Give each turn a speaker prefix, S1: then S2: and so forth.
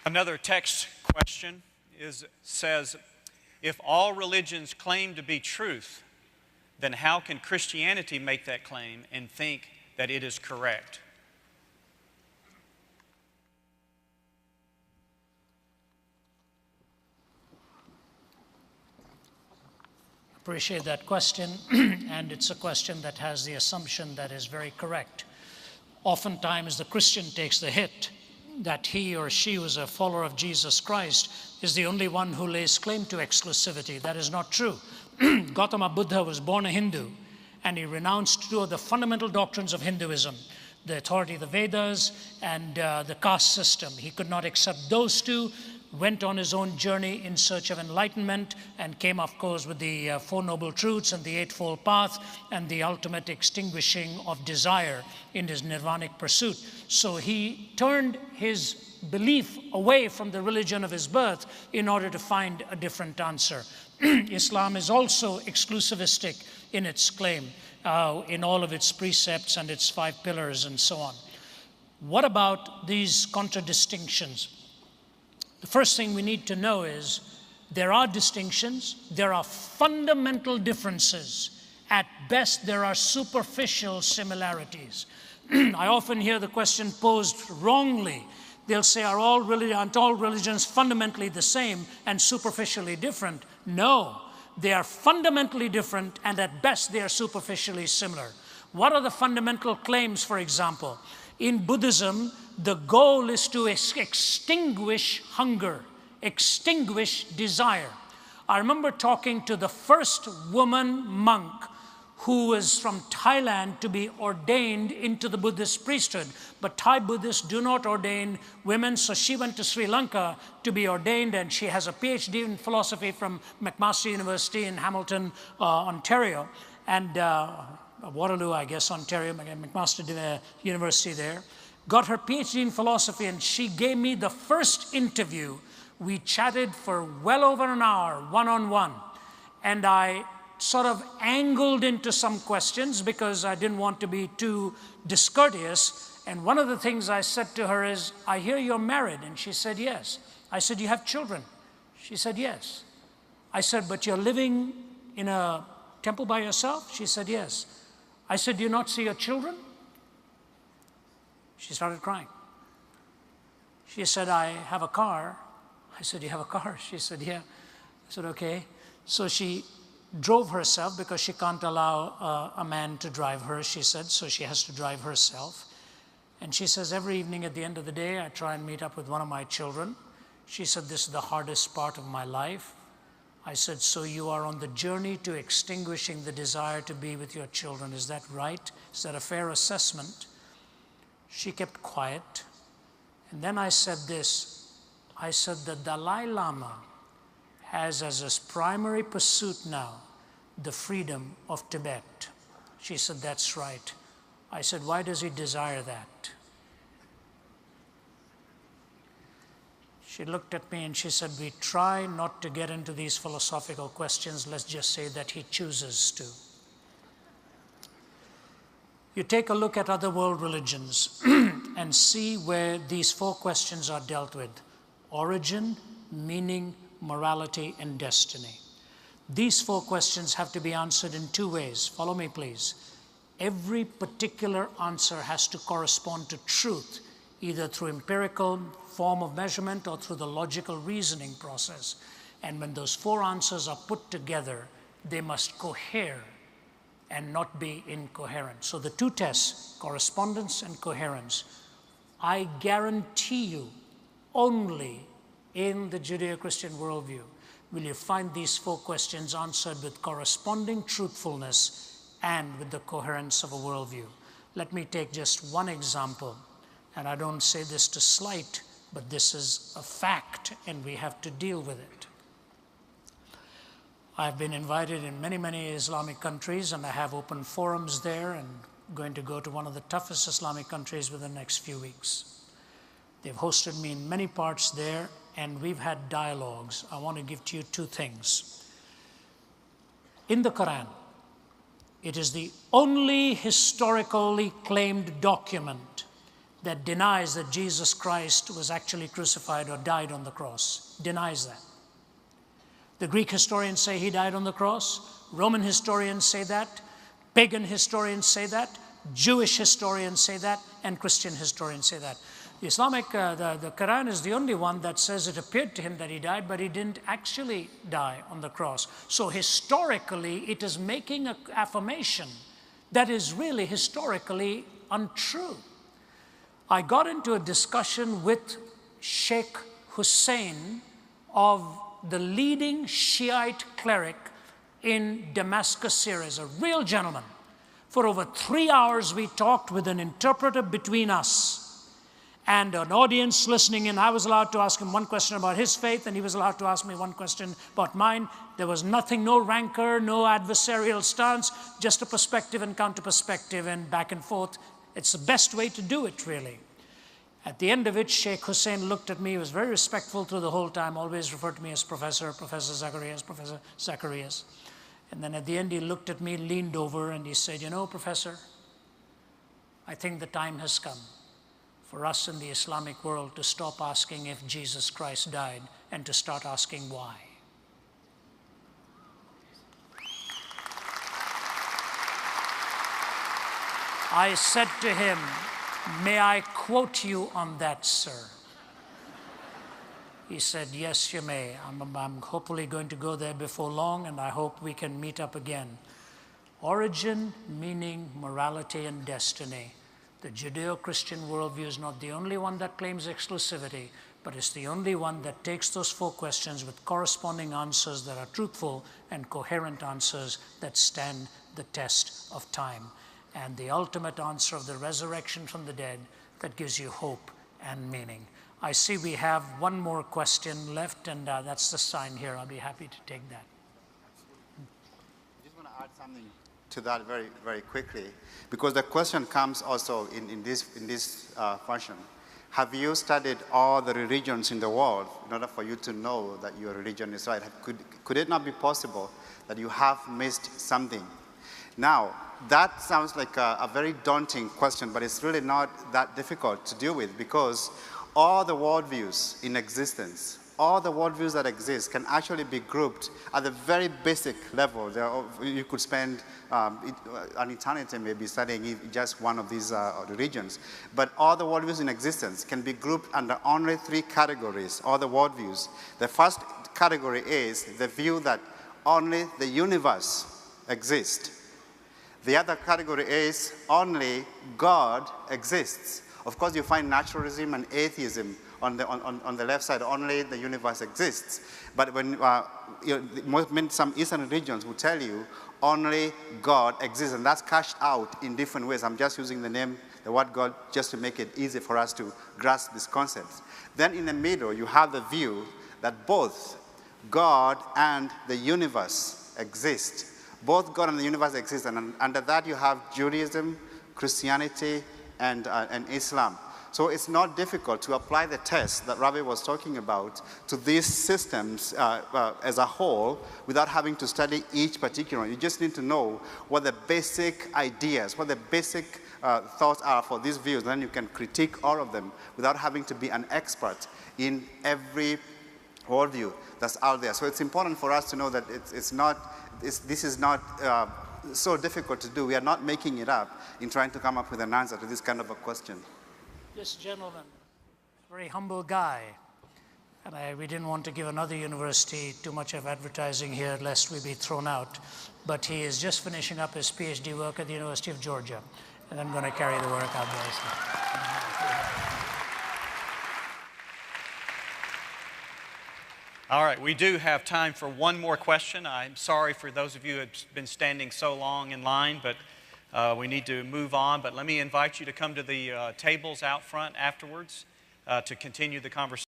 S1: Another text question says, if all religions claim to be truth, then how can Christianity make that claim and think that it is correct?
S2: Appreciate that question, and it's a question that has the assumption that is very correct. Oftentimes the Christian takes the hit that he or she who is a follower of Jesus Christ is the only one who lays claim to exclusivity. That is not true. Gautama Buddha was born a Hindu, and he renounced two of the fundamental doctrines of Hinduism, the authority of the Vedas and the caste system. He could not accept those two, went on his own journey in search of enlightenment, and came, of course, with the Four Noble Truths and the Eightfold Path and the ultimate extinguishing of desire in his nirvanic pursuit. So he turned his belief away from the religion of his birth in order to find a different answer. Islam is also exclusivistic in its claim, in all of its precepts and its 5 pillars and so on. What about these contradistinctions? The first thing we need to know is there are distinctions, there are fundamental differences. At best, there are superficial similarities. I often hear the question posed wrongly. They'll say, aren't all religions fundamentally the same and superficially different? No, they are fundamentally different, and at best they are superficially similar. What are the fundamental claims, for example? In Buddhism, the goal is to extinguish hunger, extinguish desire. I remember talking to the first woman monk who was from Thailand to be ordained into the Buddhist priesthood. But Thai Buddhists do not ordain women, so she went to Sri Lanka to be ordained, and she has a PhD in philosophy from McMaster University in Hamilton, Ontario, and Waterloo, I guess, Ontario, McMaster University there. Got her PhD in philosophy, and she gave me the first interview. We chatted for well over an hour, one-on-one, and I sort of angled into some questions because I didn't want to be too discourteous. And one of the things I said to her is, I hear you're married. And she said, yes. I said, you have children? She said, yes. I said, but you're living in a temple by yourself? She said, yes. I said, do you not see your children? She started crying. She said, I have a car. I said, you have a car? She said, yeah. I said, okay. So she drove herself because she can't allow a man to drive her, she said, so she has to drive herself. And she says, every evening at the end of the day, I try and meet up with one of my children. She said, this is the hardest part of my life. I said, so you are on the journey to extinguishing the desire to be with your children. Is that right? Is that a fair assessment? She kept quiet. And then I said this. I said, the Dalai Lama has as his primary pursuit now the freedom of Tibet. She said, that's right. I said, why does he desire that? She looked at me and she said, we try not to get into these philosophical questions. Let's just say that he chooses to. You take a look at other world religions and see where these 4 questions are dealt with: origin, meaning, morality, and destiny. These 4 questions have to be answered in 2 ways. Follow me, please. Every particular answer has to correspond to truth, either through empirical form of measurement or through the logical reasoning process. And when those 4 answers are put together, they must cohere and not be incoherent. So the 2 tests, correspondence and coherence, I guarantee you, only in the Judeo-Christian worldview will you find these 4 questions answered with corresponding truthfulness and with the coherence of a worldview. Let me take just one example, and I don't say this to slight, but this is a fact and we have to deal with it. I've been invited in many, many Islamic countries, and I have open forums there, and I'm going to go to one of the toughest Islamic countries within the next few weeks. They've hosted me in many parts there, and we've had dialogues. I want to give to you 2 things. In the Quran, it is the only historically claimed document that denies that Jesus Christ was actually crucified or died on the cross. Denies that. The Greek historians say he died on the cross. Roman historians say that. Pagan historians say that. Jewish historians say that. And Christian historians say that. The Quran is the only one that says it appeared to him that he died, but he didn't actually die on the cross. So historically, it is making an affirmation that is really historically untrue. I got into a discussion with Sheikh Hussein of the leading Shiite cleric in Damascus, Syria, a real gentleman. For over 3 hours, we talked with an interpreter between us and an audience listening in. I was allowed to ask him one question about his faith, and he was allowed to ask me one question about mine. There was nothing, no rancor, no adversarial stance, just a perspective and counter-perspective and back and forth. It's the best way to do it, really. At the end of it, Sheikh Hussein looked at me. He was very respectful through the whole time, always referred to me as Professor Zacharias, Professor Zacharias. And then at the end, he looked at me, leaned over, and he said, "You know, Professor, I think the time has come for us in the Islamic world to stop asking if Jesus Christ died and to start asking why." I said to him, "May I quote you on that, sir?" He said, "Yes, you may. I'm hopefully going to go there before long, and I hope we can meet up again." Origin, meaning, morality, and destiny. The Judeo-Christian worldview is not the only one that claims exclusivity, but it's the only one that takes those 4 questions with corresponding answers that are truthful and coherent answers that stand the test of time. And the ultimate answer of the resurrection from the dead that gives you hope and meaning. I see we have one more question left, and that's the sign here. I'll be happy to take that.
S3: I just want to add something to that very, very quickly, because the question comes also in this fashion. Have you studied all the religions in the world in order for you to know that your religion is right? Could it not be possible that you have missed something? Now, that sounds like a very daunting question, but it's really not that difficult to deal with, because all the worldviews in existence, all the worldviews that exist can actually be grouped at the very basic level. You could spend an eternity maybe studying just one of these religions. But all the worldviews in existence can be grouped under only 3 categories, all the worldviews. The first category is the view that only the universe exists. The other category is only God exists. Of course, you find naturalism and atheism on the left side, only the universe exists. But when some Eastern religions will tell you only God exists, and that's cashed out in different ways. I'm just using the word God, just to make it easy for us to grasp these concepts. Then in the middle, you have the view that both God and the universe exist. Both God and the universe exist, and under that you have Judaism, Christianity, and Islam. So it's not difficult to apply the test that Ravi was talking about to these systems as a whole without having to study each particular one. You just need to know what the basic ideas, what the basic thoughts are for these views. Then you can critique all of them without having to be an expert in every worldview that's out there. So it's important for us to know that this is not so difficult to do. We are not making it up in trying to come up with an answer to this kind of a question.
S2: This gentleman, very humble guy, and we didn't want to give another university too much of advertising here lest we be thrown out, but he is just finishing up his PhD work at the University of Georgia, and I'm going to carry the work out there.
S1: All right, we do have time for one more question. I'm sorry for those of you who have been standing so long in line, but we need to move on. But let me invite you to come to the tables out front afterwards to continue the conversation.